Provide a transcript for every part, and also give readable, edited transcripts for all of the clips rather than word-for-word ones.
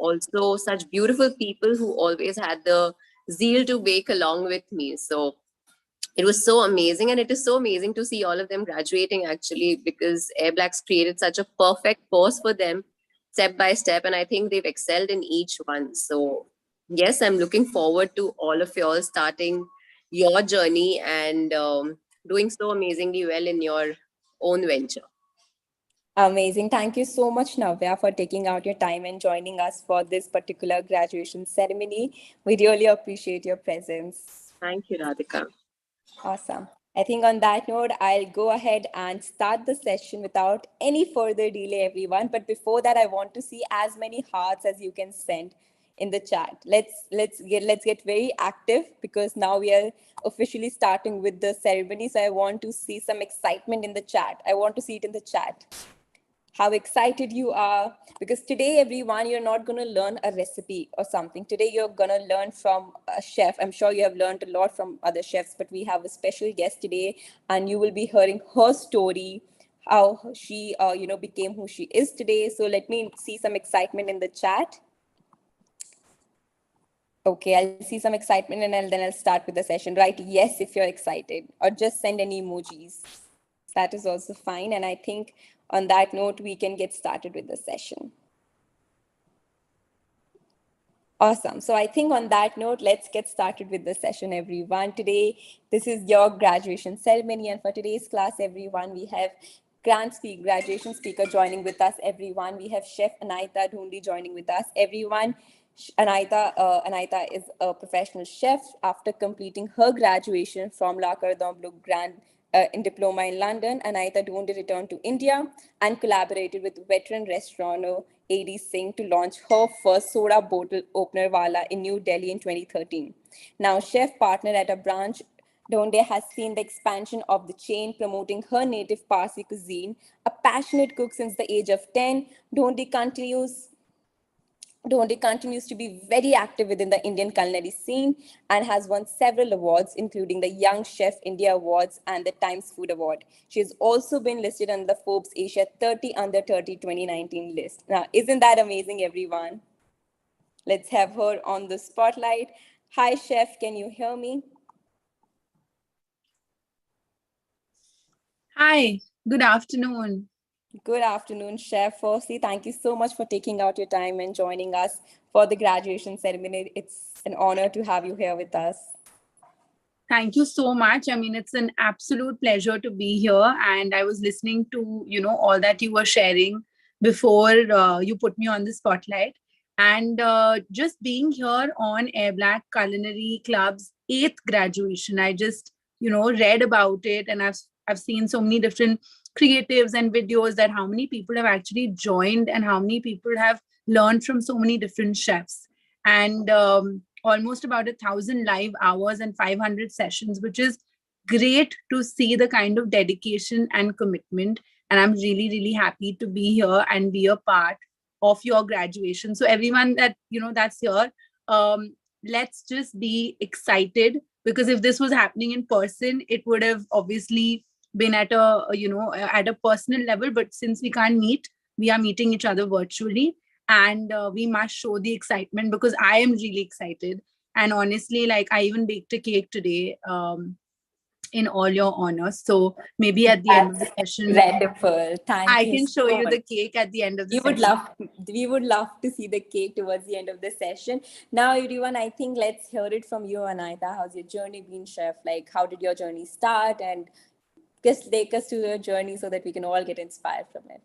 also such beautiful people who always had the zeal to bake along with me. So it was so amazing, and it is so amazing to see all of them graduating actually, because Airblack's created such a perfect course for them step by step, and I think they've excelled in each one. So yes, I'm looking forward to all of y'all starting your journey and doing so amazingly well in your own venture. Amazing. Thank you so much, Navya, for taking out your time and joining us for this particular graduation ceremony. We really appreciate your presence. Thank you, Radhika. Awesome. I think on that note, I'll go ahead and start the session without any further delay, everyone. But before that, I want to see as many hearts as you can send in the chat. Let's get very active, because now we are officially starting with the ceremony. So I want to see some excitement in the chat. I want to see it in the chat, how excited you are, because today, everyone, you're not going to learn a recipe or something. Today you're going to learn from a chef. I'm sure you have learned a lot from other chefs, but we have a special guest today, and you will be hearing her story, how she became who she is today. So let me see some excitement in the chat. Okay, I'll see some excitement, and then I'll start with the session. Right, yes, if you're excited, or just send any emojis. That is also fine. And I think on that note, we can get started with the session. Awesome. So I think on that note, let's get started with the session, everyone. Today, this is your graduation ceremony. And for today's class, everyone, we have graduation speaker joining with us, everyone. We have Chef Anaita Dhundi joining with us, everyone. Anaita is a professional chef. After completing her graduation from La Cordon Bleu Grand in Diploma in London, Anaita Dhundi returned to India and collaborated with veteran restaurateur A.D. Singh to launch her first soda bottle opener Wala in New Delhi in 2013. Now, chef partner at a branch, Dhonde has seen the expansion of the chain, promoting her native Parsi cuisine. A passionate cook since the age of 10, Dhonde continues to be very active within the Indian culinary scene and has won several awards, including the Young Chef India Awards and the Times Food Award. She has also been listed on the Forbes Asia 30 Under 30 2019 list. Now, isn't that amazing, everyone? Let's have her on the spotlight. Hi, Chef, can you hear me? Hi, good afternoon. Good afternoon, Chef. Firstly, thank you so much for taking out your time and joining us for the graduation ceremony. It's an honor to have you here with us. Thank you so much. I mean, it's an absolute pleasure to be here. And I was listening to, all that you were sharing before you put me on the spotlight. And just being here on Airblack Culinary Club's 8th graduation, I just, read about it, and I've seen so many different creatives and videos that how many people have actually joined and how many people have learned from so many different chefs. And almost about 1,000 live hours and 500 sessions, which is great to see the kind of dedication and commitment. And I'm really, really happy to be here and be a part of your graduation. So everyone that, that's here, let's just be excited, because if this was happening in person, it would have obviously been at a personal level. But since we can't meet, we are meeting each other virtually. And we must show the excitement, because I am really excited. And honestly, like, I even baked a cake today in all your honor. So maybe at the end of the session, incredible. I can show you the cake at the end of the session. We would love to see the cake towards the end of the session. Now, everyone, I think let's hear it from you, Anaita. How's your journey been, Chef? Like, how did your journey start? And just take us to your journey so that we can all get inspired from it.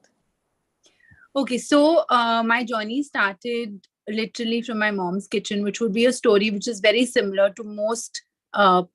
Okay, so my journey started literally from my mom's kitchen, which would be a story which is very similar to most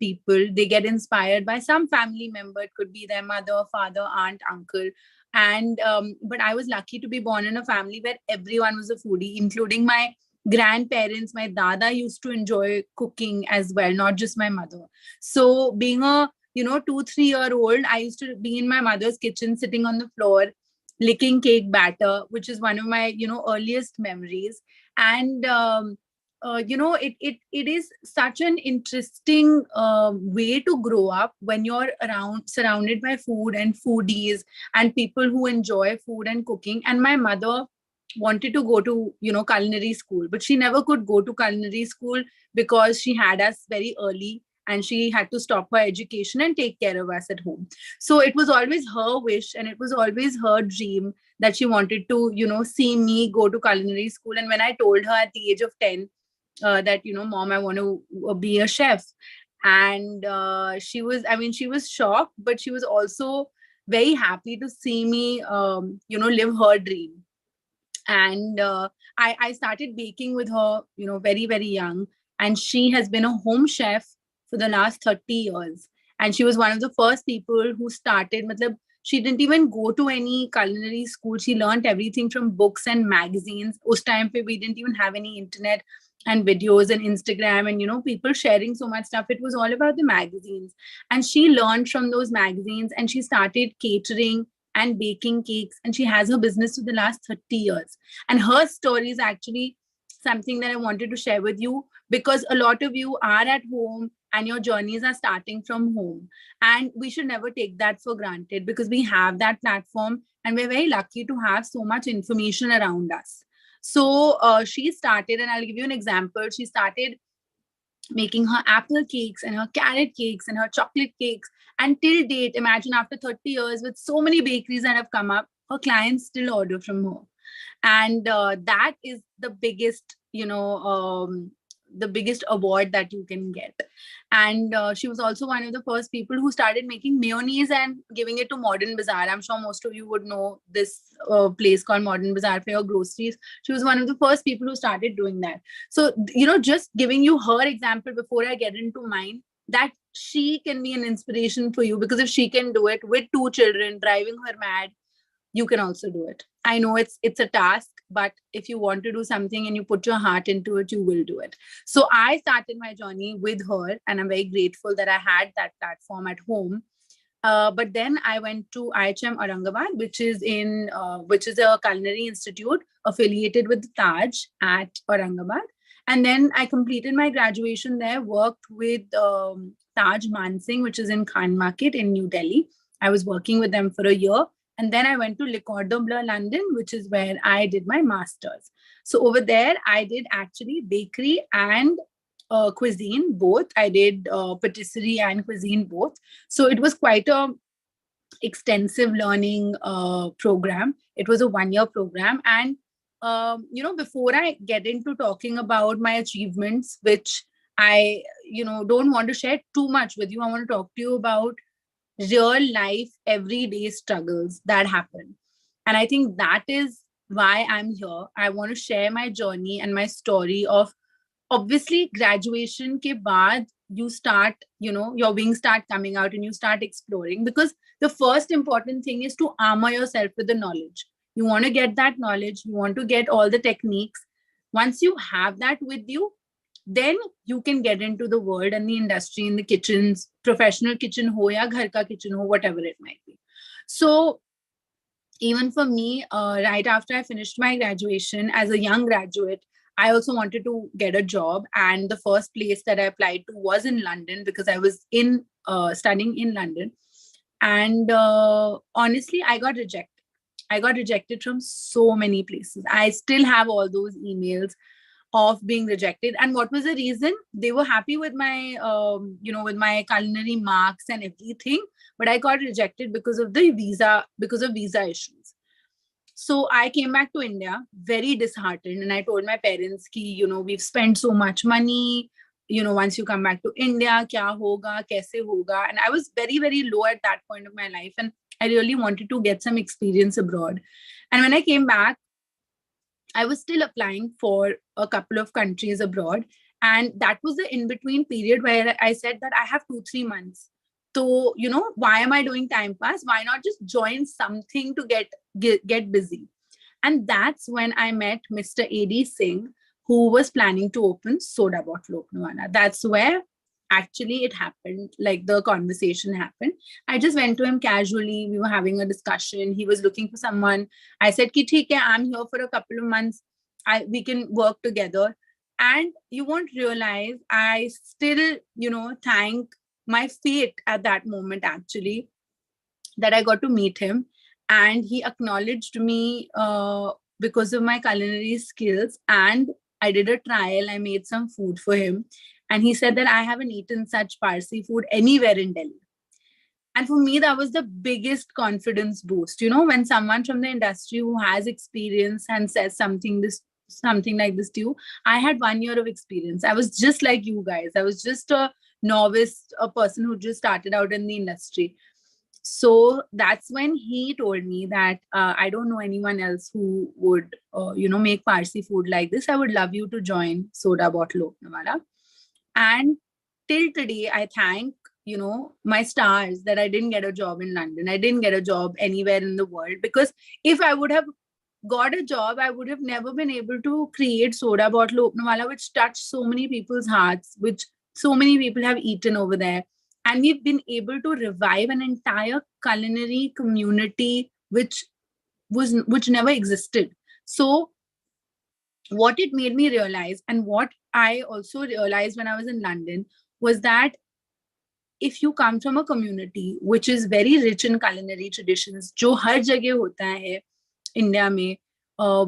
people. They get inspired by some family member. It could be their mother, father, aunt, uncle. And but I was lucky to be born in a family where everyone was a foodie, including my grandparents. My dada used to enjoy cooking as well, not just my mother. So being a 2-3-year-old, I used to be in my mother's kitchen, sitting on the floor, licking cake batter, which is one of my earliest memories. And it is such an interesting way to grow up when you're surrounded by food and foodies and people who enjoy food and cooking. And my mother wanted to go to, culinary school, but she never could go to culinary school because she had us very early and she had to stop her education and take care of us at home. So it was always her wish and it was always her dream that she wanted to, see me go to culinary school. And when I told her at the age of 10 that, mom, I want to be a chef. And she was shocked, but she was also very happy to see me, live her dream. And I started baking with her, very, very young. And she has been a home chef for the last 30 years. And she was one of the first people who started, she didn't even go to any culinary school. She learned everything from books and magazines. Us time pe we didn't even have any internet and videos and Instagram and, people sharing so much stuff. It was all about the magazines. And she learned from those magazines and she started catering and baking cakes. And she has her business for the last 30 years. And her story is actually something that I wanted to share with you, because a lot of you are at home and your journeys are starting from home. And we should never take that for granted, because we have that platform and we're very lucky to have so much information around us. So she started, and I'll give you an example. She started making her apple cakes and her carrot cakes and her chocolate cakes. And till date, imagine after 30 years with so many bakeries that have come up, her clients still order from her. And that is the biggest, the biggest award that you can get. And she was also one of the first people who started making mayonnaise and giving it to Modern Bazaar. I'm sure most of you would know this place called Modern Bazaar for your groceries. She was one of the first people who started doing that. So, just giving you her example before I get into mine, that she can be an inspiration for you, because if she can do it with 2 children driving her mad, you can also do it. I know it's a task, but if you want to do something and you put your heart into it, you will do it. So I started my journey with her, and I'm very grateful that I had that platform at home. But then I went to IHM Aurangabad, which is a culinary institute affiliated with Taj at Aurangabad. And then I completed my graduation there, worked with Taj Mansingh, which is in Khan Market in New Delhi. I was working with them for a year. And then I went to Le Cordon Bleu, London, which is where I did my master's. So over there, I did actually bakery and cuisine, both. I did patisserie and cuisine, both. So it was quite a extensive learning program. It was a 1-year program. And, before I get into talking about my achievements, which I, don't want to share too much with you, I want to talk to you about real life, everyday struggles that happen. And I think that is why I'm here. I want to share my journey and my story of, obviously, graduation ke baad, you start, your wings start coming out and you start exploring, because the first important thing is to armor yourself with the knowledge. You want to get that knowledge. You want to get all the techniques. Once you have that with you, then you can get into the world and the industry, in the kitchens, professional kitchen ho ya ghar ka kitchen ho, whatever it might be. So even for me, right after I finished my graduation as a young graduate, I also wanted to get a job. And the first place that I applied to was in London, because I was studying in London. And honestly, I got rejected. I got rejected from so many places. I still have all those emails of being rejected. And what was the reason? They were happy with my, with my culinary marks and everything, but I got rejected because of visa issues. So I came back to India very disheartened, and I told my parents ki, we've spent so much money, once you come back to India, kya hoga, kaise hoga? And I was very, very low at that point of my life, and I really wanted to get some experience abroad. And when I came back, I was still applying for a couple of countries abroad. And that was the in-between period where I said that I have 2-3 months. So, why am I doing time pass? Why not just join something to get busy? And that's when I met Mr. A.D. Singh, who was planning to open Soda Bottle Loknavala. That's where actually it happened, like the conversation happened. I just went to him casually. We were having a discussion. He was looking for someone. I said, ki, theek hai, I'm here for a couple of months. We can work together. And you won't realize, I still, thank my fate at that moment, actually, that I got to meet him. And he acknowledged me because of my culinary skills. And I did a trial. I made some food for him. And he said that I haven't eaten such Parsi food anywhere in Delhi. And for me, that was the biggest confidence boost. You know, when someone from the industry who has experience and says something like this to you. I had 1 year of experience. I was just like you guys. I was just a novice, a person who just started out in the industry. So that's when he told me that I don't know anyone else who would, make Parsi food like this. I would love you to join Soda Bottle Openawala. And till today, I thank, my stars that I didn't get a job in London. I didn't get a job anywhere in the world, because if I would have got a job, I would have never been able to create Soda Bottle Openawala, which touched so many people's hearts, which so many people have eaten over there. And we've been able to revive an entire culinary community which never existed. So what it made me realize, and what I also realized when I was in London, was that if you come from a community which is very rich in culinary traditions, जो हर जगह होता है India में,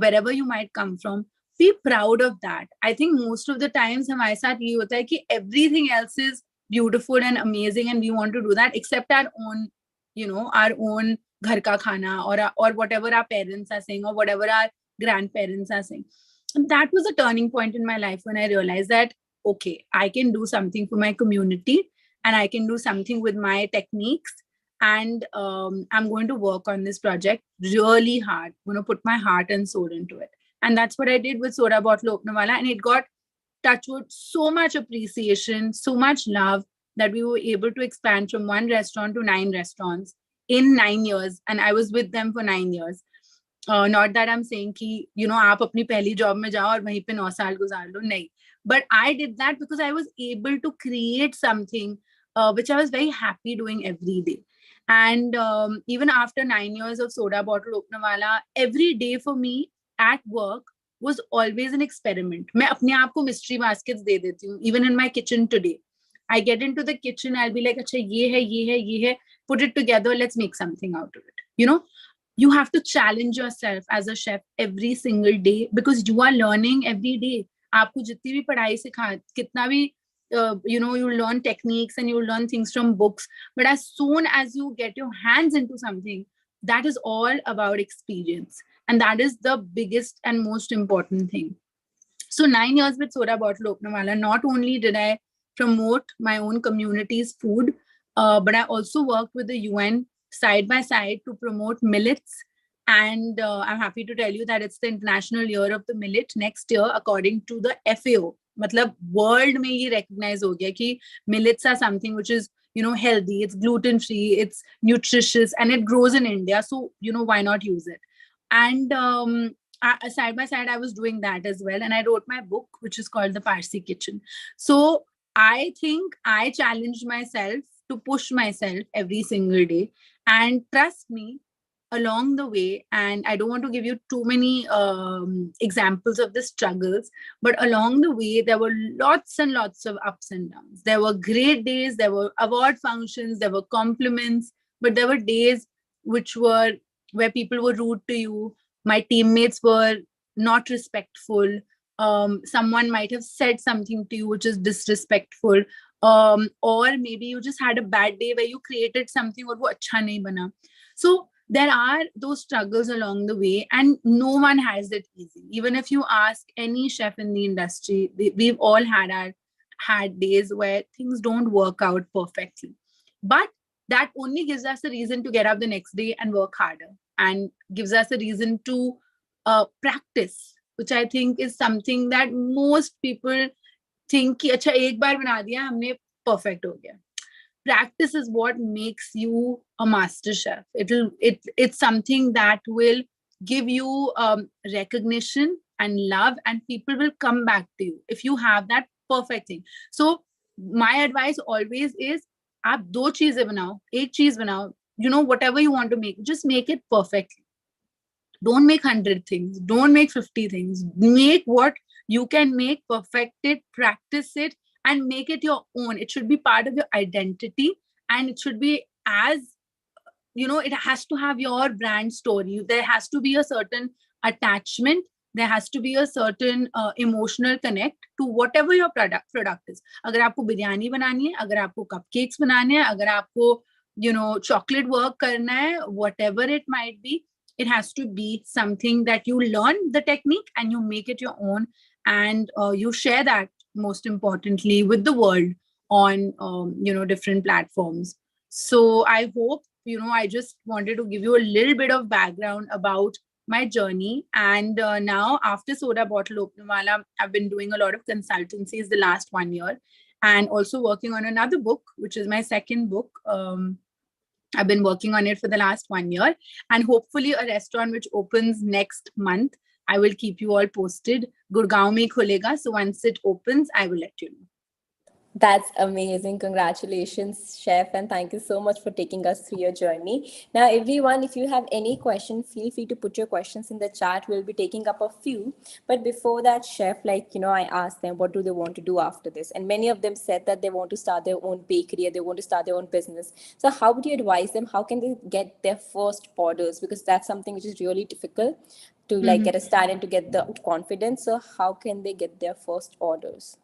wherever you might come from, be proud of that. I think most of the times हमारे साथ ये होता है कि everything else is beautiful and amazing and we want to do that, except our own, our own घर का खाना, or whatever our parents are saying, or whatever our grandparents are saying. And that was a turning point in my life when I realized that, okay, I can do something for my community and I can do something with my techniques. And I'm going to work on this project really hard. I'm going to put my heart and soul into it. And that's what I did with Soda Bottle Openawala. And it got, touchwood, so much appreciation, so much love, that we were able to expand from 1 restaurant to 9 restaurants in 9 years. And I was with them for 9 years. Not that I'm saying कि, आप अपनी पहली job में जाओ और वहीं पे 9 साल गुजार लो, नहीं. But I did that because I was able to create something which I was very happy doing every day. And even after 9 years of Soda Bottle Openawala, every day for me at work was always an experiment. मैं अपने आप को mystery baskets दे देती हूँ. Even in my kitchen today, I get into the kitchen, I'll be like, अच्छा ये है, put it together, let's make something out of it. You have to challenge yourself as a chef every single day, because you are learning every day. आपको जितनी भी पढ़ाई सिखा, कितना भी you learn techniques and you learn things from books, but as soon as you get your hands into something, that is all about experience, and that is the biggest and most important thing. So 9 years with Soda Bottle Openawala, not only did I promote my own community's food, but I also worked with the UN side by side to promote millets. And I'm happy to tell you that it's the International Year of the Millet next year, according to the FAO. मतलब world में ये recognize हो गया कि millets are something which is, healthy, it's gluten free, it's nutritious, and it grows in India. So, why not use it? And side by side, I was doing that as well. And I wrote my book, which is called The Parsi Kitchen. So I think I challenged myself to push myself every single day. And trust me, along the way, and I don't want to give you too many examples of the struggles, but along the way, there were lots and lots of ups and downs. There were great days, there were award functions, there were compliments, but there were days where people were rude to you. My teammates were not respectful. Someone might have said something to you which is disrespectful. Or maybe you just had a bad day where you created something और वो अच्छा नहीं बना. So there are those struggles along the way, and no one has it easy. Even if you ask any chef in the industry, we've all had days where things don't work out perfectly. But that only gives us a reason to get up the next day and work harder, and gives us a reason to practice, which I think is something that most people think कि अच्छा एक बार बना दिया हमने perfect हो गया. Practice is what makes you a master chef. It's something that will give you recognition and love, and people will come back to you if you have that perfect thing. So my advice always is, आप दो चीजें बनाओ, एक चीज बनाओ, whatever you want to make, just make it perfectly. Don't make 100 things. Don't make 50 things. Make what you can make, perfect it, practice it, and make it your own. It should be part of your identity, and it should be as, it has to have your brand story. There has to be a certain attachment. There has to be a certain emotional connect to whatever your product is. अगर आपको बिरयानी बनानी है, अगर आपको cupcakes बनाने हैं, अगर आपको chocolate work करना है, whatever it might be, it has to be something that you learn the technique and you make it your own, and you share that, most importantly, with the world on different platforms. So I hope, I just wanted to give you a little bit of background about my journey. And now, after Soda Bottle Openwala, I've been doing a lot of consultancies the last 1 year, and also working on another book, which is my second book. I've been working on it for the last 1 year, and hopefully a restaurant which opens next month. I will keep you all posted. Gurgaon mein khulega, so once it opens, I will let you know. That's amazing. Congratulations, Chef. And thank you so much for taking us through your journey. Now, everyone, if you have any question, feel free to put your questions in the chat. We'll be taking up a few. But before that, Chef, I asked them, what do they want to do after this? And many of them said that they want to start their own bakery, or they want to start their own business. So how would you advise them? How can they get their first orders? Because that's something which is really difficult to get a start and to get the confidence. So how can they get their first orders?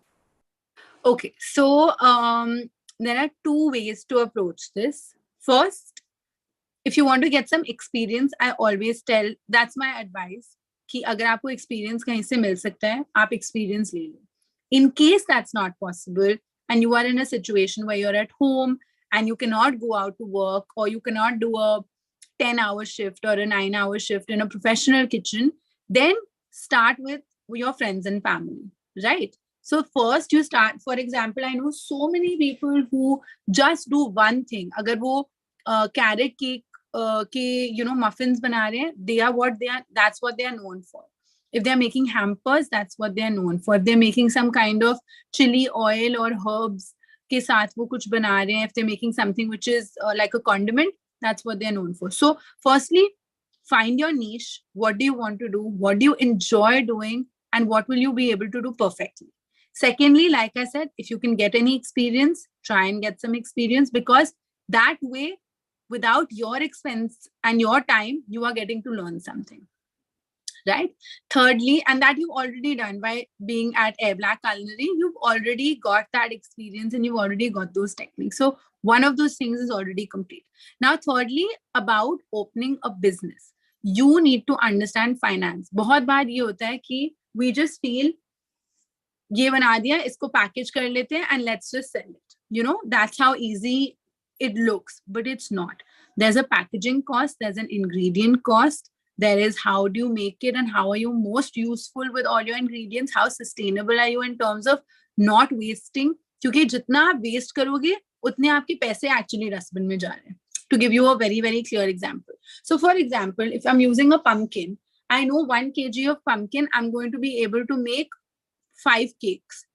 Okay, so there are two ways to approach this. First, if you want to get some experience, I always tell, that's my advice, कि अगर आपको experience कहीं से मिल सकता है, आप experience ले लो. In case that's not possible, and you are in a situation where you're at home and you cannot go out to work, or you cannot do a 10-hour shift or a 9-hour shift in a professional kitchen, then start with your friends and family, right? So first you start, for example, I know so many people who just do one thing. Agar wo carrot cake ke muffins bana rahe hain, that's what they are known for. If they're making hampers, that's what they're known for. If they're making some kind of chili oil or herbs ke saath wo kuch bana rahe hain, if they're making something which is like a condiment, that's what they're known for. So firstly, find your niche. What do you want to do? What do you enjoy doing? And what will you be able to do perfectly? Secondly, like I said, if you can get any experience, try and get some experience, because that way, without your expense and your time, you are getting to learn something, right? Thirdly, and that you've already done by being at Airblack Culinary, you've already got that experience and you've already got those techniques. So one of those things is already complete. Now, thirdly, about opening a business, you need to understand finance. बहुत बार ये होता है कि we just feel ये बना दिया, इसको package कर लेते हैं and let's just sell it. That's how easy it looks, but it's not. There's a packaging cost, there's an ingredient cost, there is how do you make it and how are you most useful with all your ingredients, how sustainable are you in terms of not wasting, क्योंकि जितना आप waste करोगे उतने आपके पैसे actually dustbin में जा रहे हैं. To give you a very, very clear example. So for example, if I'm using a pumpkin, I know 1 kg of pumpkin, I'm going to be able to make 5 cakes.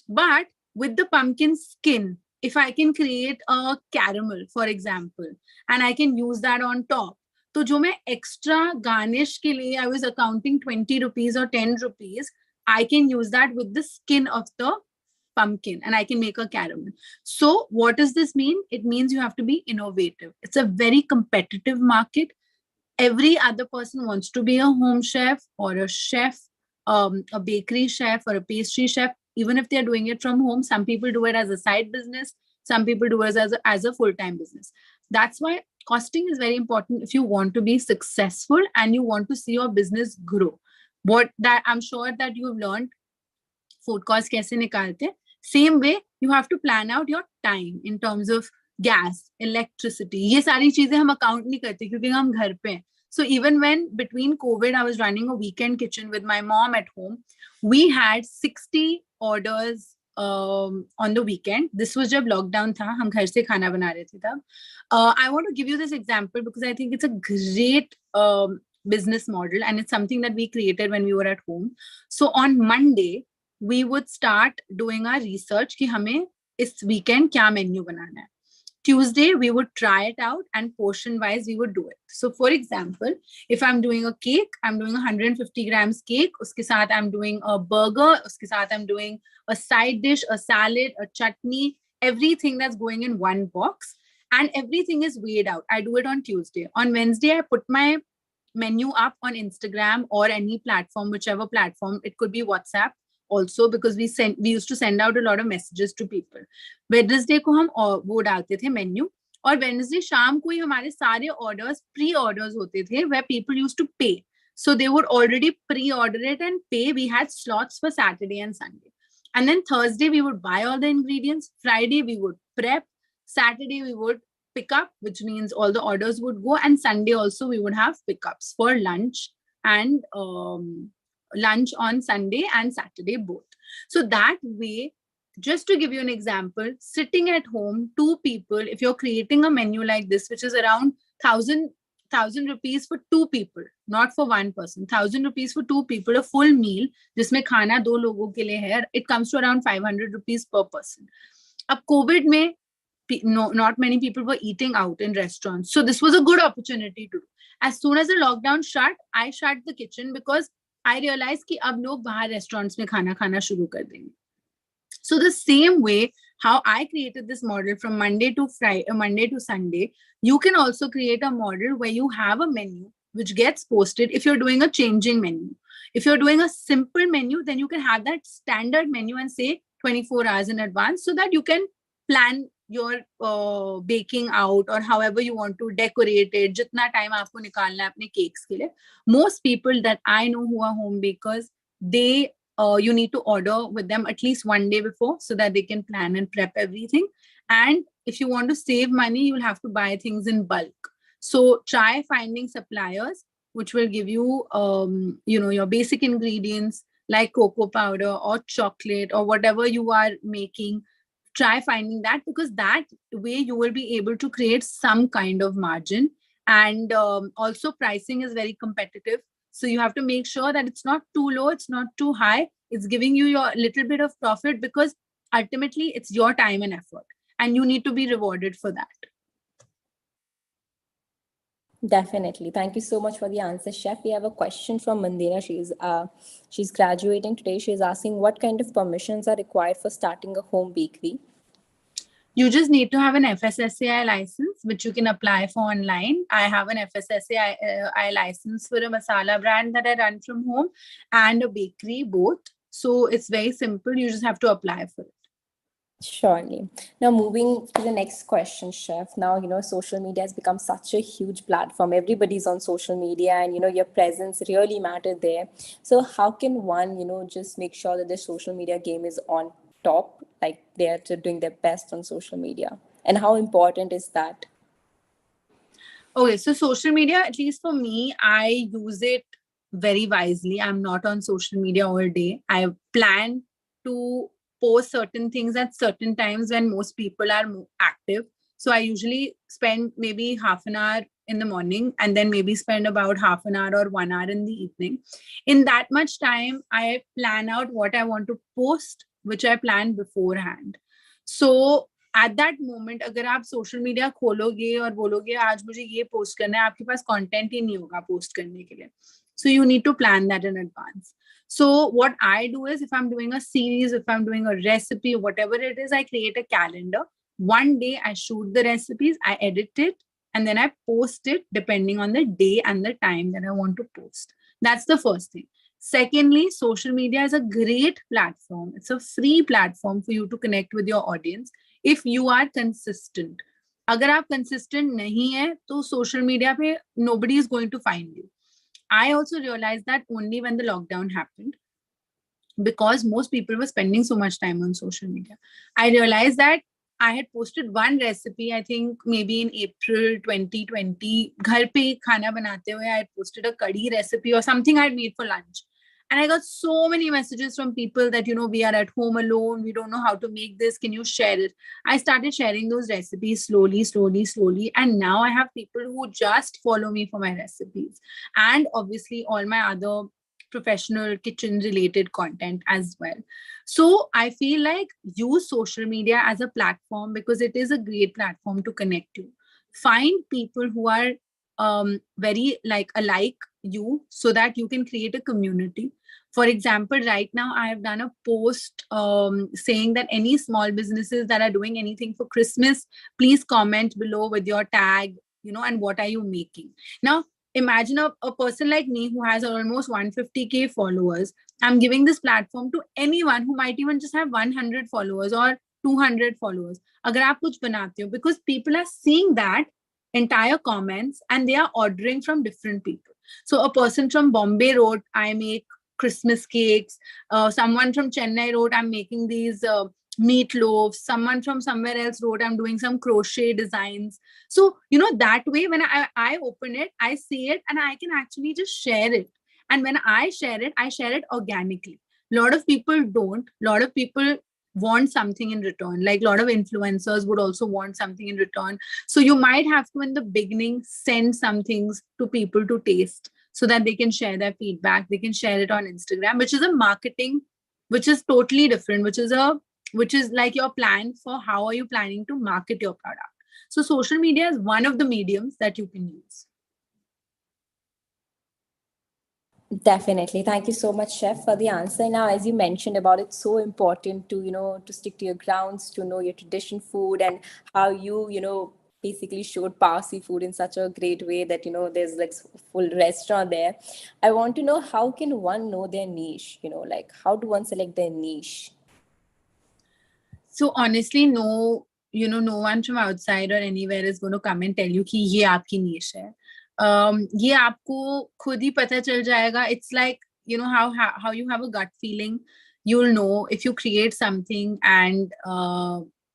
But with the pumpkin skin, if I can create a caramel, for example, and I can use that on top, so jo main extra garnish ke liye I was accounting 20 rupees or 10 rupees, I can use that with the skin of the pumpkin and I can make a caramel. So what does this mean? It means you have to be innovative. It's a very competitive market. Every other person wants to be a home chef or a chef, a bakery chef or a pastry chef, even if they're doing it from home. Some people do it as a side business. Some people do it as a full-time business. That's why costing is very important if you want to be successful and you want to see your business grow. I'm sure that you've learned food cost kaise nikalte. Same way, you have to plan out your time in terms of gas, electricity. ये सारी चीजें हम account नहीं करते क्योंकि हम घर पे हैं. So even when between COVID, I was running a weekend kitchen with my mom at home, we had 60 orders on the weekend. This was जब lockdown था, हम घर से खाना बना रहे थे तब. I want to give you this example because I think it's a great business model and it's something that we created when we were at home. So on Monday, we would start doing our research कि हमें इस weekend क्या menu बनाना है. Tuesday, we would try it out and portion-wise, we would do it. So for example, if I'm doing a cake, I'm doing 150 grams cake. Uske saath I'm doing a burger. Uske saath I'm doing a side dish, a salad, a chutney, everything that's going in one box. And everything is weighed out. I do it on Tuesday. On Wednesday, I put my menu up on Instagram or any platform, whichever platform. It could be WhatsApp also, because we used to send out a lot of messages to people. Wednesday को हम वो डालते थे menu, और Wednesday शाम को ही हमारे सारे orders pre-orders होते थे where people used to pay. So they would already pre-order it and pay. We had slots for Saturday and Sunday. And then Thursday we would buy all the ingredients. Friday we would prep. Saturday we would pick up, which means all the orders would go. And Sunday also we would have pickups for lunch and lunch on Sunday and Saturday both. So that way, just to give you an example, sitting at home, two people, if you're creating a menu like this, which is around 1,000 rupees for two people, not for one person, 1,000 rupees for two people, a full meal, जिसमें खाना दो लोगों के लिए है, it comes to around 500 rupees per person. अब COVID में, not many people were eating out in restaurants. So this was a good opportunity to do. As soon as the lockdown shut, I shut the kitchen because I realized कि अब लोग बाहर restaurants में खाना खाना शुरू कर देंगे. So the same way how I created this model from Monday to Sunday, you can also create a model where you have a menu which gets posted if you're doing a changing menu. If you're doing a simple menu, then you can have that standard menu and say 24 hours in advance so that you can plan your baking out or however you want to decorate it. Jitna time aapko nikalna hai apne cakes ke liye. Most people that I know who are home bakers, they you need to order with them at least one day before so that they can plan and prep everything. And if you want to save money, you'll have to buy things in bulk. So try finding suppliers which will give you, your basic ingredients like cocoa powder or chocolate or whatever you are making. Try finding that, because that way you will be able to create some kind of margin. And also pricing is very competitive. So you have to make sure that it's not too low, it's not too high. It's giving you your little bit of profit, because ultimately it's your time and effort and you need to be rewarded for that. Definitely. Thank you so much for the answer, Chef. We have a question from Mandira. She's graduating today. She's asking what kind of permissions are required for starting a home bakery. You just need to have an FSSAI license, which you can apply for online. I have an FSSAI license for a masala brand that I run from home and a bakery, both. So it's very simple. You just have to apply for it. Surely. Now, moving to the next question, Chef. Now, social media has become such a huge platform. Everybody's on social media and, your presence really matters there. So how can one, just make sure that the social media game is on top, like they are doing their best on social media? And how important is that? Okay, so social media, at least for me, I use it very wisely. I'm not on social media all day. I plan to post certain things at certain times when most people are more active. So I usually spend maybe half an hour in the morning and then maybe spend about half an hour or 1 hour in the evening. In that much time, I plan out what I want to post, which I plan beforehand. So at that moment, अगर आप social media खोलोगे और बोलोगे आज मुझे ये post करना है, आपके पास content ही नहीं होगा post करने के लिए. So you need to plan that in advance. So what I do is, if I'm doing a series, if I'm doing a recipe, whatever it is, I create a calendar. One day I shoot the recipes, I edit it, and then I post it depending on the day and the time that I want to post. That's the first thing. Secondly, social media is a great platform. It's a free platform for you to connect with your audience if you are consistent. अगर आप consistent नहीं है, तो social media पे nobody is going to find you. I also realized that only when the lockdown happened, because most people were spending so much time on social media. I realized that I had posted one recipe, I think maybe in April 2020. Ghar pe khana banate hue, I had posted a curry recipe or something I had made for lunch. And I got so many messages from people that, we are at home alone. We don't know how to make this. Can you share it? I started sharing those recipes slowly. And now I have people who just follow me for my recipes. And obviously all my other professional kitchen related content as well. So I feel like use social media as a platform because it is a great platform to connect to. Find people who are very alike you so that you can create a community. For example, right now I have done a post saying that any small businesses that are doing anything for Christmas, please comment below with your tag, and what are you making. Now, imagine a person like me who has almost 150K followers. I'm giving this platform to anyone who might even just have 100 followers or 200 followers. Agar aap kuch banate ho, because people are seeing that entire comments and they are ordering from different people. So a person from Bombay wrote, I make Christmas cakes. Someone from Chennai wrote, I'm making these meatloaves. Someone from somewhere else wrote, I'm doing some crochet designs. So, that way, when I open it, I see it, and I can actually just share it. And when I share it organically. A lot of people don't. A lot of people want something in return. Like a lot of influencers would also want something in return. So you might have to, in the beginning, send some things to people to taste so that they can share their feedback. They can share it on Instagram, which is a marketing, which is totally different, which is like your plan for how are you planning to market your product. So social media is one of the mediums that you can use. Definitely. Thank you so much, Chef, for the answer. Now, as you mentioned about it's so important to, to stick to your grounds, to know your tradition food and how you, basically showed Parsi food in such a great way that, there's like full restaurant there. I want to know, how can one know their niche? Like how do one select their niche? So honestly, no one from outside or anywhere is going to come and tell you कि ये आपकी niche है. ये आपको खुद ही पता चल जाएगा. It's like, how you have a gut feeling. You'll know if you create something and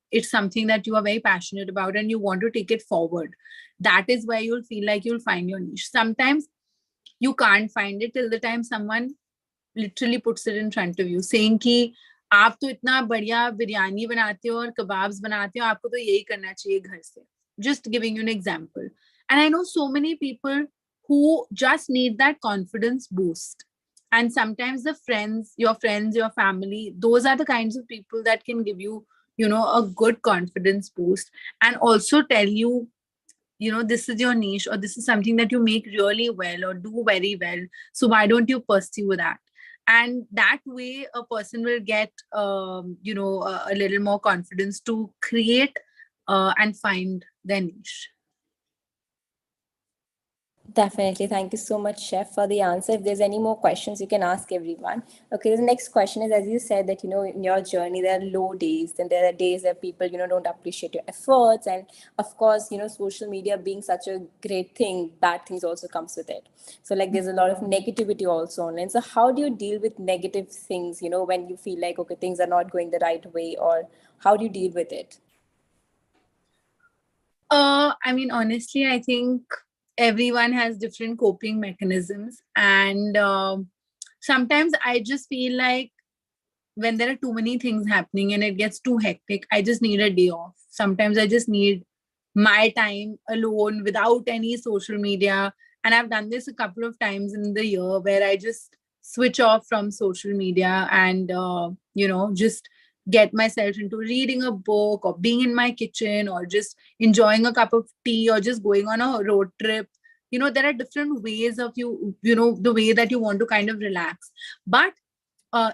it's something that you are very passionate about and you want to take it forward. That is where you'll feel like you'll find your niche. Sometimes you can't find it till the time someone literally puts it in front of you, saying कि आप तो इतना बढ़िया बिरयानी बनाते हो और kebabs बनाते हो, आपको तो यही करना चाहिए घर से. Just giving you an example. And I know so many people who just need that confidence boost. And sometimes your family, those are the kinds of people that can give you, a good confidence boost and also tell you, this is your niche or this is something that you make really well or do very well. So why don't you pursue that? And that way a person will get, a little more confidence to create and find their niche. Definitely. Thank you so much, Chef, for the answer. If there's any more questions, you can ask everyone. Okay, the next question is, as you said that, in your journey, there are low days, and there are days that people, don't appreciate your efforts. And of course, social media being such a great thing, bad things also comes with it. So like there's a lot of negativity also online. So how do you deal with negative things, when you feel like, okay, things are not going the right way, or how do you deal with it? Honestly, I think everyone has different coping mechanisms. And sometimes I just feel like when there are too many things happening and it gets too hectic, I just need a day off. Sometimes I just need my time alone without any social media. And I've done this a couple of times in the year where I just switch off from social media and, just get myself into reading a book or being in my kitchen or just enjoying a cup of tea or just going on a road trip. There are different ways of the way that you want to kind of relax. But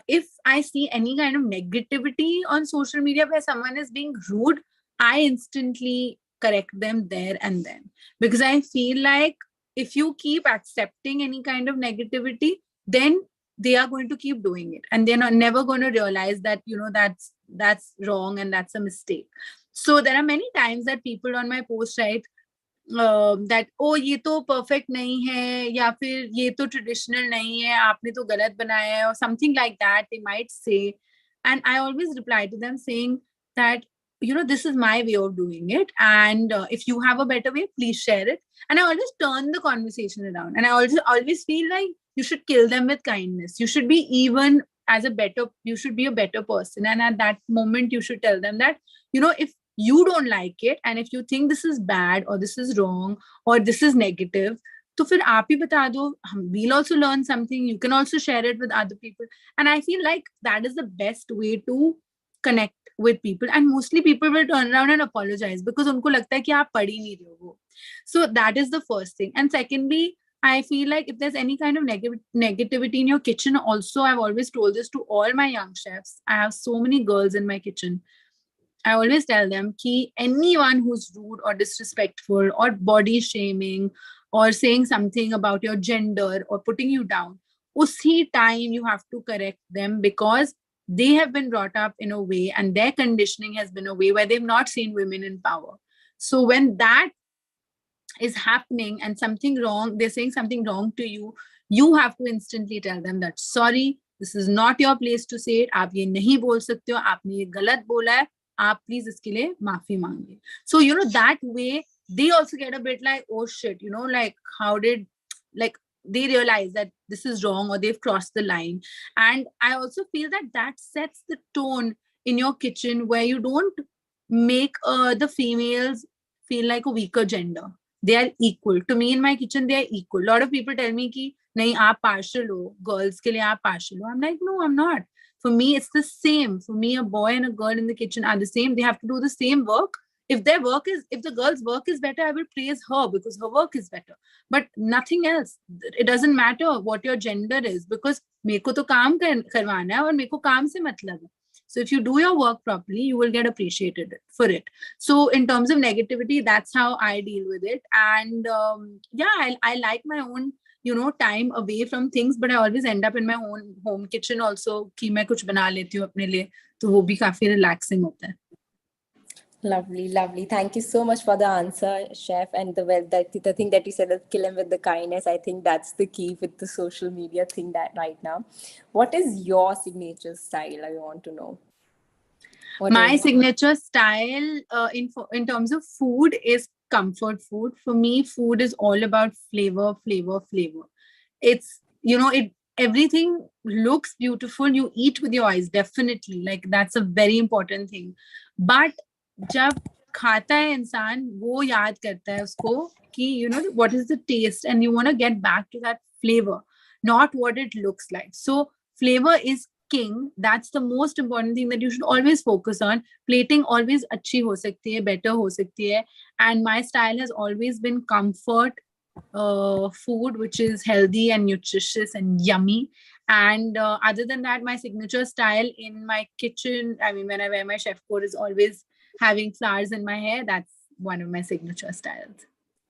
if I see any kind of negativity on social media where someone is being rude, I instantly correct them there and then. Because I feel like if you keep accepting any kind of negativity, then they are going to keep doing it. And they're never going to realize that, that's wrong and that's a mistake. So there are many times that people on my post write, that ये तो perfect नहीं है या फिर ये तो traditional नहीं है, आपने तो गलत बनाया है, or something like that they might say. And I always reply to them saying that, this is my way of doing it, and if you have a better way, please share it. And I always turn the conversation around, and I always feel like you should kill them with kindness. You should be you should be a better person, and at that moment you should tell them that, if you don't like it and if you think this is bad or this is wrong or this is negative, तो फिर आप ही बता दो. We'll also learn something. You can also share it with other people. And I feel like that is the best way to connect with people. And mostly people will turn around and apologize because उनको लगता है कि आप पढ़ ही नहीं रहे हो वो. So that is the first thing. And secondly, I feel like if there's any kind of negativity in your kitchen, also, I've always told this to all my young chefs. I have so many girls in my kitchen. I always tell them that anyone who's rude or disrespectful or body shaming or saying something about your gender or putting you down, usi time you have to correct them, because they have been brought up in a way and their conditioning has been a way where they've not seen women in power. So when that is happening and something wrong, they're saying something wrong to you, you have to instantly tell them that sorry, this is not your place to say it, आप ये नहीं बोल सकते हो, आपने ये गलत बोला है, आप please इसके लिए माफी मांगिए. So that way they also get a bit like, oh shit, like how did, like they realize that this is wrong or they've crossed the line. And I also feel that that sets the tone in your kitchen, where you don't make the females feel like a weaker gender. They are equal. To me in my kitchen, they are equal. A lot of people tell me ki, nahi, aap partial ho. Girls ke liye aap partial ho. I'm like, no, I'm not. For me, it's the same. For me, a boy and a girl in the kitchen are the same. They have to do the same work. If the girl's work is better, I will praise her because her work is better. But nothing else. It doesn't matter what your gender is, because meko to kaam karwana hai aur meko kaam se matlab hai. So if you do your work properly, you will get appreciated for it. So in terms of negativity, that's how I deal with it. And I like my own, time away from things, but I always end up in my own home kitchen also, कि मैं कुछ बना लेती हूँ अपने लिए, तो वो भी काफी relaxing होता है. Lovely, lovely. Thank you so much for the answer, Chef. And the thing that you said, kill him with the kindness, I think that's the key with the social media thing that right now. What is your signature style? I want to know. My signature style in terms of food is comfort food. For me, food is all about flavor. It's, everything looks beautiful. You eat with your eyes, definitely. Like that's a very important thing. But जब खाता है इंसान, वो याद करता है उसको कि what is the taste, and you want to get back to that flavor, not what it looks like. So flavor is king. That's the most important thing that you should always focus on. Plating always अच्छी हो सकती है, better हो सकती है, and my style has always been comfort food, which is healthy and nutritious and yummy. And other than that, my signature style in my kitchen, I mean, when I wear my chef coat, is always having flowers in my hair. That's one of my signature styles.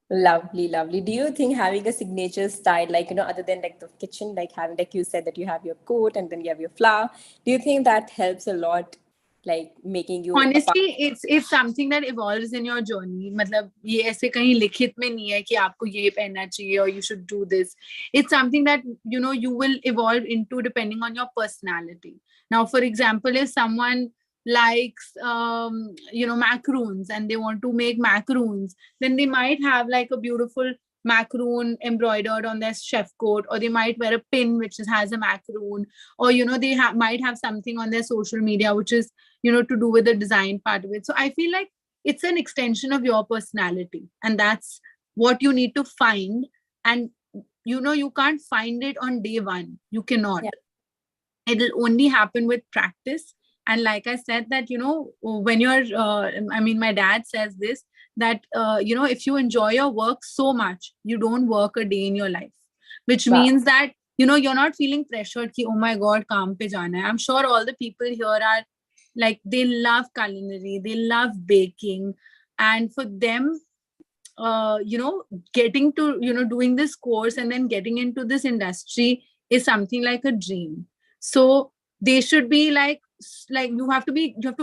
Lovely, lovely. Do you think having a signature style, like, other than like the kitchen, like having, like you said, that you have your coat and then you have your flower, do you think that helps a lot, like making you? Honestly, it's something that evolves in your journey. मतलब ये ऐसे कहीं लिखित में नहीं है कि आपको ये पहनना चाहिए or you should do this. It's something that you will evolve into depending on your personality. Now, for example, if someone likes macaroons and they want to make macaroons, then they might have like a beautiful macaroon embroidered on their chef coat, or they might wear a pin which has a macaroon, or they might have something on their social media which is to do with the design part of it. So I feel like it's an extension of your personality, and that's what you need to find. And you can't find it on day one. You cannot. It'll only happen with practice. And like I said, that when you're my dad says this, that if you enjoy your work so much, you don't work a day in your life, which means that you're not feeling pressured ki, oh my god, kaam pe jana hai. I'm sure all the people here are like, they love culinary, they love baking, and for them getting to doing this course and then getting into this industry is something like a dream. So they should be like you have to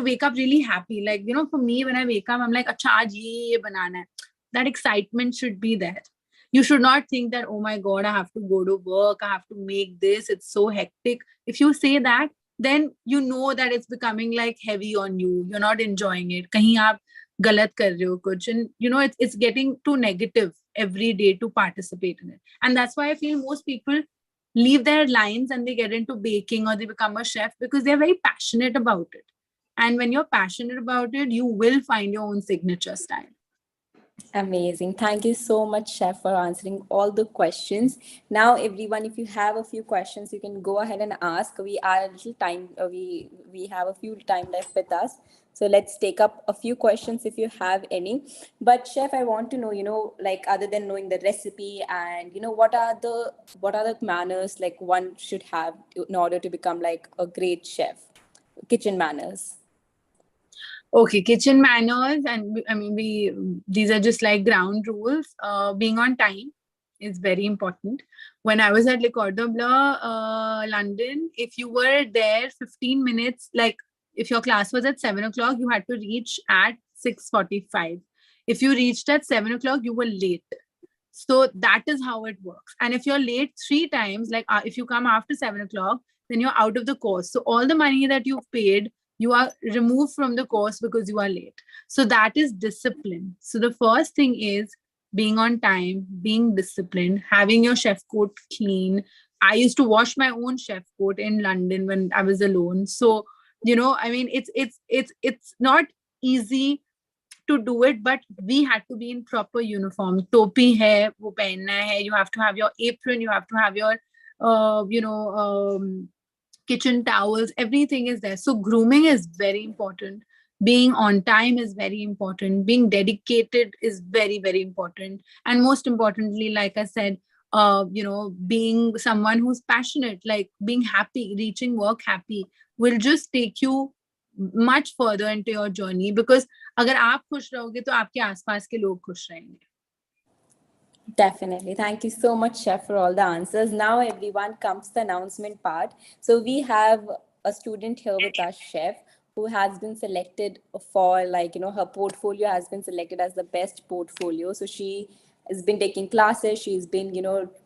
wake up really happy. Like, for me, when I wake up, I'm like, acha, aaj ye banana hai. That excitement should be there. You should not think that, oh my god, I have to go to work, I have to make this, it's so hectic. If you say that, then you know that it's becoming like heavy on you. You're not enjoying it. Kahin aap galat kar rahe ho kuch, and it's getting too negative every day to participate in it. And that's why I feel most people leave their lines and they get into baking or they become a chef because they're very passionate about it. And when you're passionate about it, you will find your own signature style. Amazing. Thank you so much, Chef, for answering all the questions. Now, everyone, if you have a few questions, you can go ahead and ask. We are a little time, we have a few time left with us. So let's take up a few questions if you have any. But Chef, I want to know, like, other than knowing the recipe and, what are the manners like one should have in order to become like a great chef? Kitchen manners. Okay, kitchen manners, and these are just like ground rules. Being on time, is very important. When I was at Le Cordon Bleu, London, if you were there 15 minutes, like if your class was at 7 o'clock, you had to reach at 6:45. If you reached at 7 o'clock, you were late. So that is how it works. And if you're late 3 times, like if you come after 7 o'clock, then you're out of the course. So all the money that you've paid, you are removed from the course because you are late. So that is discipline. So the first thing is being on time, being disciplined, having your chef coat clean. I used to wash my own chef coat in London when I was alone. So, I mean, it's not easy to do it, but we had to be in proper uniform. Topi hai, wo pehenna hai. You have to have your apron. You have to have your, kitchen towels. Everything is there. So grooming is very important. Being on time is very important. Being dedicated is very, very important. And most importantly, like I said, being someone who's passionate, like being happy, reaching work happy, will just take you much further into your journey. Because अगर आप खुश रहोगे तो आपके आसपास के लोग खुश रहेंगे. Definitely. Thank you so much, Chef, for all the answers. Now, everyone, comes the announcement part. So we have a student here with us, Chef, who has been selected for, her portfolio has been selected as the best portfolio. So she has been taking classes, she's been,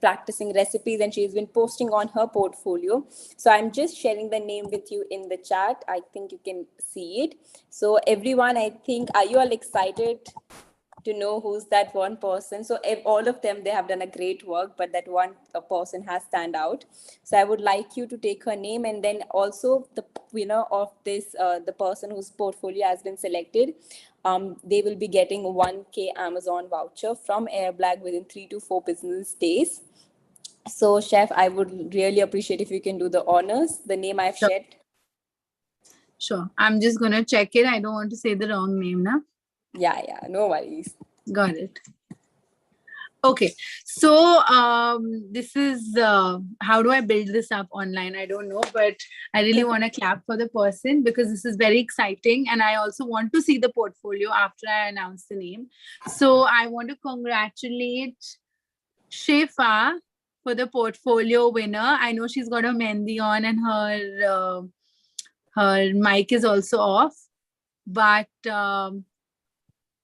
practicing recipes, and she's been posting on her portfolio. So I'm just sharing the name with you in the chat. I think you can see it. So everyone, I think, are you all excited to know who's that one person? So if all of them, they have done a great work, but that one person has stand out. So I would like you to take her name, and then also the winner of this, the person whose portfolio has been selected, they will be getting 1K Amazon voucher from Airblack within 3 to 4 business days. So Chef, I would really appreciate if you can do the honors. The name I've shared. Sure. I'm just going to check it. I don't want to say the wrong name now. Yeah, no worries. Got it. Okay. So this is, how do I build this up online? I don't know, but I really want to clap for the person because this is very exciting. And I also want to see the portfolio after I announce the name. So I want to congratulate Shefa for the portfolio winner. I know she's got her mehndi on and her mic is also off. But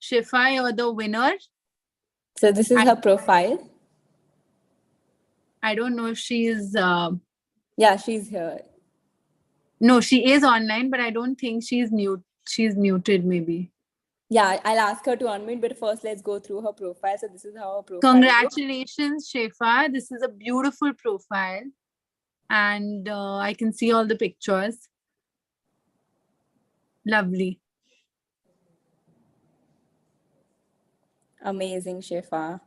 Shefa, you're the winner. So this is her profile. I don't know if she's... yeah, she's here. No, she is online, but I don't think she's mute. She's muted, maybe. Yeah, I'll ask her to unmute, but first let's go through her profile. So this is how her profile Congratulations, Shefa. This is a beautiful profile. And I can see all the pictures. Lovely. Amazing, Shefa.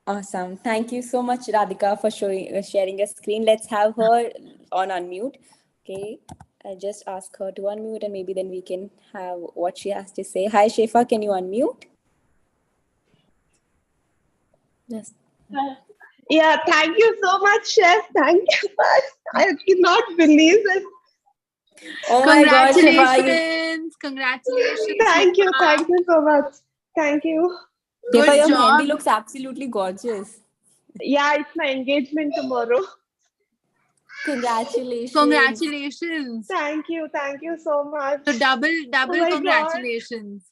Awesome. Thank you so much, Radhika, for sharing a screen. Let's have her on unmute. Okay. I'll just ask her to unmute and maybe then we can have what she has to say. Hi, Shefa. Can you unmute? Yes. Yeah, thank you so much, Chef. Thank you much. I cannot believe it. Oh my God, Shefa. Congratulations. Thank you so much. Thank you. Shefa, your mehndi looks absolutely gorgeous. Yeah, it's my engagement tomorrow. Congratulations. Thank you so much. So double congratulations.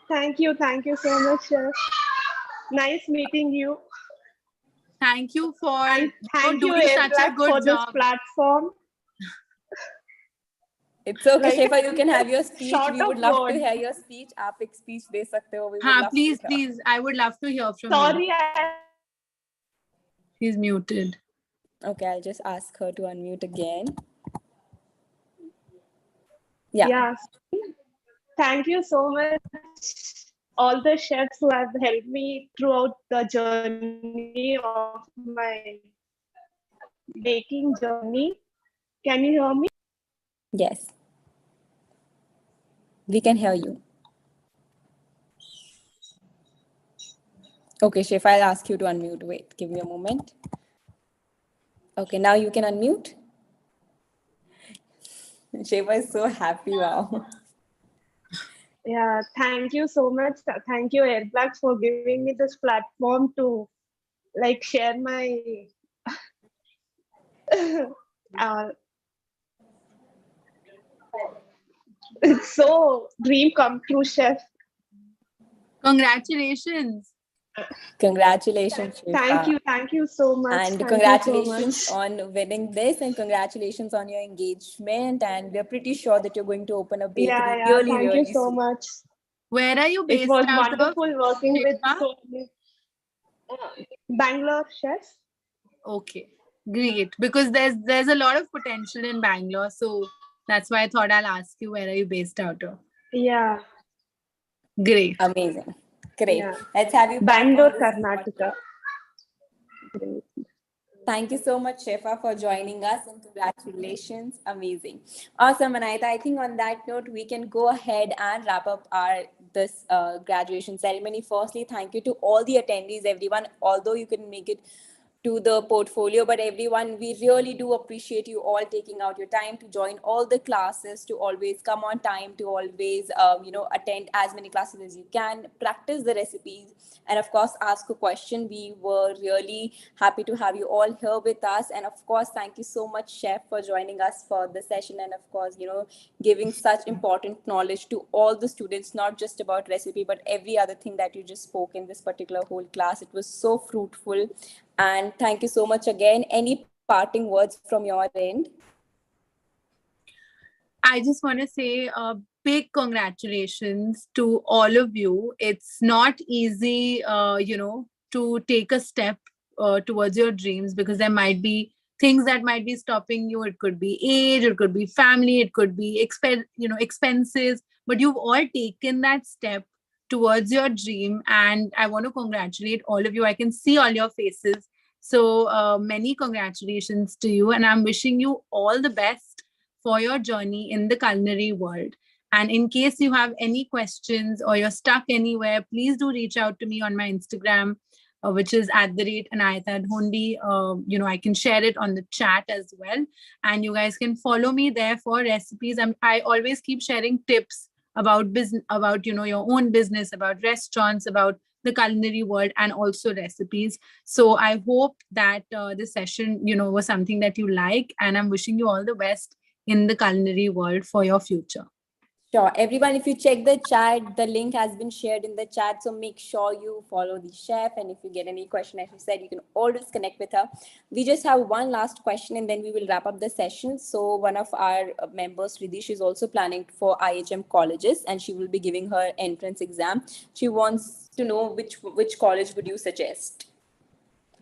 God. Thank you so much, Chef. Nice meeting you. Thank you for thank doing you, such a good for job. This platform. It's okay, Shefa, you can have your speech. We would love word. to hear your speech. Aap ek speech de sakte ho. Please. I would love to hear from you. Sorry. She's muted. Okay, I'll just ask her to unmute again. Yeah. Thank you so much, all the chefs who have helped me throughout the journey of my baking journey. Can you hear me? Yes. We can hear you. Okay, Shefa, I'll ask you to unmute. Wait, give me a moment. Okay, now you can unmute. Shefa is so happy, wow. Yeah, thank you so much. Thank you, Airblack, for giving me this platform to like share my uh, it's so dream come true, chef. Congratulations. Congratulations, Shifa. Thank you so much. And Thank you so congratulations much. on winning this, and congratulations on your engagement. And we're pretty sure that you're going to open a bakery Yeah, really, thank you really so soon. much. Where are you It based was out of, wonderful working with Shifa? so many Bangalore chefs. Okay, great. Because there's a lot of potential in Bangalore, so that's why I thought I'll ask you where are you based out of. Yeah, Great. Amazing. Great. yeah. Let's have you back Bangalore, on this Karnataka. podcast. Thank you so much, Shefa, for joining us, and congratulations. Amazing. Awesome, Anaita. I think on that note, we can go ahead and wrap up our this graduation ceremony. Firstly, thank you to all the attendees, everyone. Although you couldn't make it to the portfolio, but everyone, we really do appreciate you all taking out your time to join all the classes, to always come on time, to always attend as many classes as you can, practice the recipes, and of course ask a question. We were really happy to have you all here with us, and of course thank you so much, chef, for joining us for the session, and of course giving such important knowledge to all the students, not just about recipe but every other thing that you just spoke in this particular whole class. It was so fruitful. And thank you so much again. Any parting words from your end? I just want to say a big congratulations to all of you. It's not easy, to take a step towards your dreams, because there might be things that might be stopping you. It could be age, it could be family, it could be expenses. But you've all taken that step towards your dream, and I want to congratulate all of you. I can see all your faces. So many congratulations to you, and I'm wishing you all the best for your journey in the culinary world. And in case you have any questions or you're stuck anywhere, please do reach out to me on my Instagram, which is @Anayata I can share it on the chat as well. And you guys can follow me there for recipes. I always keep sharing tips about business, about your own business, about restaurants, about the culinary world, and also recipes. So I hope that this session was something that you like, and I'm wishing you all the best in the culinary world for your future. Sure. Everyone, if you check the chat, the link has been shared in the chat. So make sure you follow the chef. And if you get any question, as you said, you can always connect with her. We just have one last question and then we will wrap up the session. So one of our members, Riddhi, is also planning for IHM colleges and she will be giving her entrance exam. She wants to know which college would you suggest?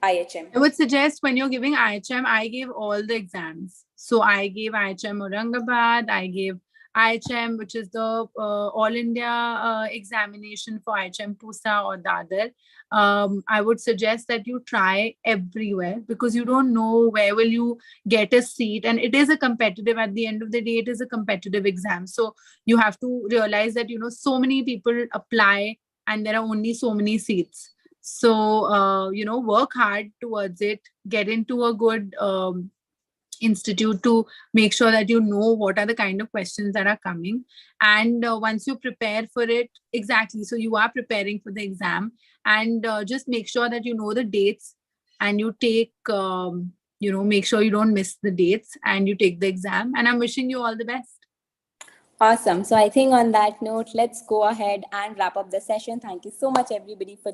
IHM. I would suggest when you're giving IHM, I gave all the exams. So I gave IHM Aurangabad, I gave IHM, which is the All India examination for IHM Pusa or Dadar. I would suggest that you try everywhere, because you don't know where will you get a seat, and it is a competitive, at the end of the day, it is a competitive exam. So you have to realize that so many people apply and there are only so many seats. So work hard towards it, get into a good institute to make sure that you know what are the kind of questions that are coming. And once you prepare for it, exactly, so you are preparing for the exam, and just make sure that you know the dates, and you take make sure you don't miss the dates, and you take the exam. And I'm wishing you all the best. Awesome. So I think on that note, let's go ahead and wrap up the session. Thank you so much, everybody, for joining.